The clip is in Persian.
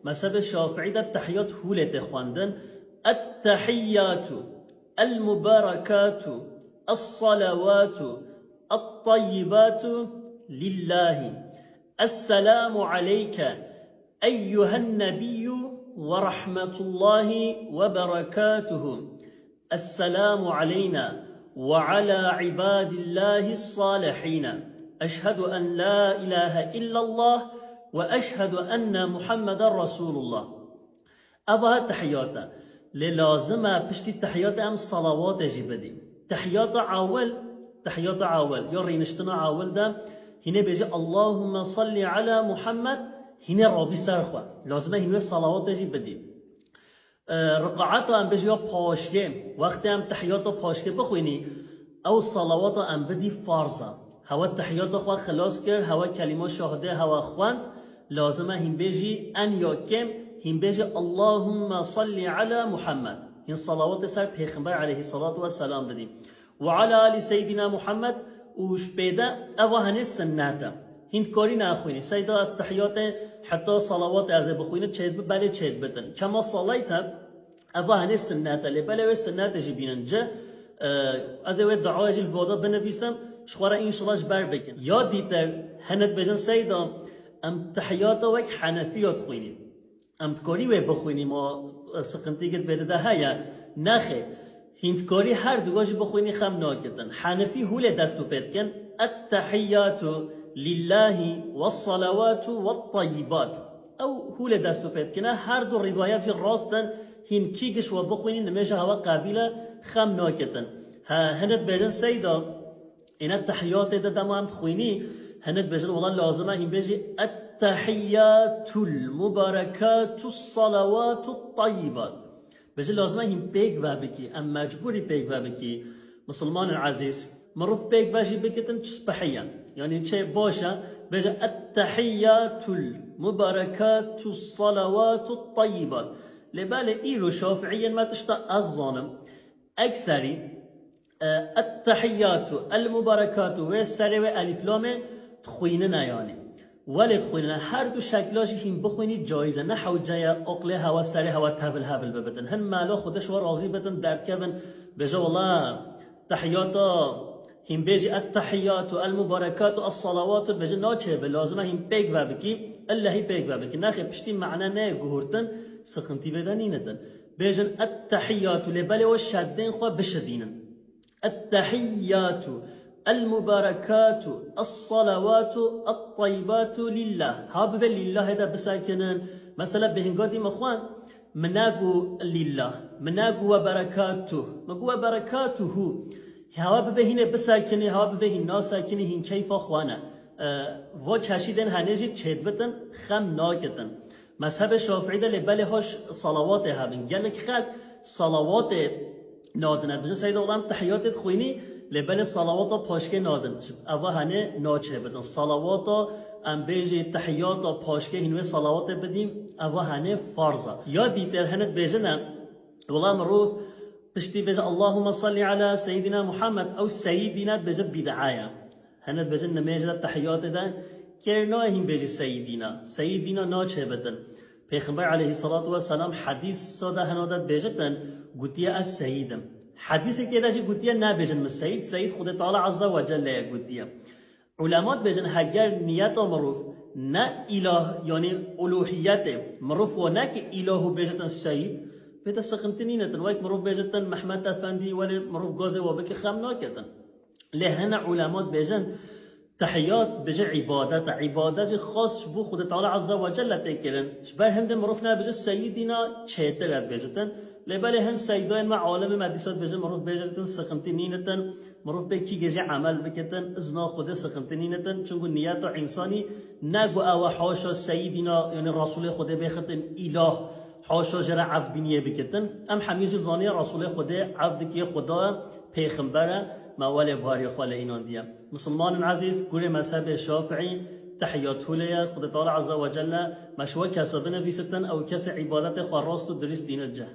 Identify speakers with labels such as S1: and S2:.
S1: مذهب شافعی در تحیات هولت خواندن التحیات المبارکات الصلوات الطیبات لله السلام عليك أيها النبي ورحمة الله وبركاته السلام علينا وعلى عباد الله الصالحين أشهد أن لا إله إلا الله وأشهد أن محمد رسول الله. أبا تحياتا للازمة بشتي تحيات أم صلوات جبدي تحيات عاول يا رينشتنا عاول ده هنا بيجي اللهم صل على محمد هنا رابي سرخوا لازمه هنا صلوات جبدي رقعات ام بيجي پاشگه وقتی ام تحیات پاشگه بخوینی او صلوات ام بدی فرضه هوا تحیات خوا خلاص کرد هوا کلمات شهاده هوا خواند لازمه هم بيجي ان یا کم هم بيجي اللهم صل على محمد این صلوات سر پیغمبر علیه الصلاة والسلام بدی وعلى آل سيدنا محمد وش بيدا أو هني سنته هند كاري نأخويني سيدا استحيات حتى صلوات أزب بخوينه تشهد ببالي تشهد بدن كما صليت أو هني سنته لبالي وسنته جبينن جه أزب الدعاء جل فوضى بنفسهم شخورا إن شاء الله جبر بكن يا ديتر هند بجن سيدا أم تحيات وك حنفيات خويني أم تكاري وبخويني ما سقنتي قد بده هيا نخي هندکاری هر دوگاش بخوینی خم ناکتن حنفی هول دستو پید کن التحیات لله والصلوات والطیبات او هول دستو پید کنه هر دو روایت راستن هین کیگش و بخوینی نمیشه هوا قابل خم ناکتن هند بجن سیدا این التحیات ده دمام تخوینی هند بجن والله لازمه هین بجی التحیات المبارکات الصلوات الطیبات بجي لازمه هم بيك وابكي ام مجبوري بيك وابكي مسلمان العزيز معروف بيك باجي بكتن تسبحيا يعني شيء باشا بجي التحيات المباركات الصلوات الطيبات لبالي إيلو شافعيا ما تشتا الظالم أكثري التحيات المباركات والسري والألف لام تخويننا يعني ولی خوینه هر دو شکلاش هم بخوینید جایزه نه حوجه عقله هوا سری هوا تبل ببدن هن مالا خودش و راضی بدن درد کبن بجا والله تحیاتا هم بیجی التحیات و المبارکات و الصلوات بجا ناچه لازمه هم پیگ و بکی اللهی پیگ و بکی نخی پشتی معنی نه گهورتن سخنتی بدنینتن بیجن التحیات لبلی و شدین خوا بشدینن التحیات المباركات الصلوات الطيبات لله هابه لله هذا بساكنن مثلا بهنقادي مخوان مناقو لله مناقو وبركاته مقو وبركاته هابه هنا بساكنه هابه هنا ساكنه هن كيف اخوانا و چشیدن هنجی چهد بتن خم ناکتن مذهب شافعی ده لباله هاش صلوات هبن گلک خلق صلوات نادنت بجن سید اولام تحیاتت خوینی لبل صلوات پاشکه نادن اوا هنه ناچه بدن صلوات ام بیجی تحیات پاشکه هنوی صلوات بدیم اوا هنه فرضه یا دیتر هنت بیجنه والله معروف پشتی بیجه اللهم صل على سيدنا محمد او سيدنا بیجه بدعایا هنت بیجن نمیجه تحیات ده کرنا هم بیجی سيدنا ناچه بدن پیغمبر علیه الصلاة والسلام حدیث ساده هنادت بیجتن گوتیه از سیدم حدیثی که داشتی گوتیه نبیجن مسید سید خود تعالی عز و جل گوتیه علمات بیجن هگر نیت معروف نه اله یعنی الوهیت معروف و نه که اله بیجتن سید فیت سقمتنینتن وایک معروف بیجتن محمد افندی ولی معروف گاز و بک خم ناکتن لهنا علمات بیجن تحیات بجه عبادت خاص بو خود تعالی عز و جل تکرن شبه هند معروف نه بجه سیدینا چهتر بیجتن لباله هن سيدان مع عالم مدرسات بجن معروف بجن سقمتنينتن معروف به کی گزی عمل بکتن ازنا خود سقمتنينتن چون نیت انسانی نگو او حاشا سیدنا یعنی رسول خود بختن اله حاشا جرا عبد بنیه بکتن ام حمیز زانی رسول خود عبد کی خدا پیغمبر موال باری خال اینان دیا مسلمان عزیز گوره مذهب شافعی تحيات ليا خد تعالى عز وجل مشوا كسبنا في ستن او كس عبادات خراست درس دين الجه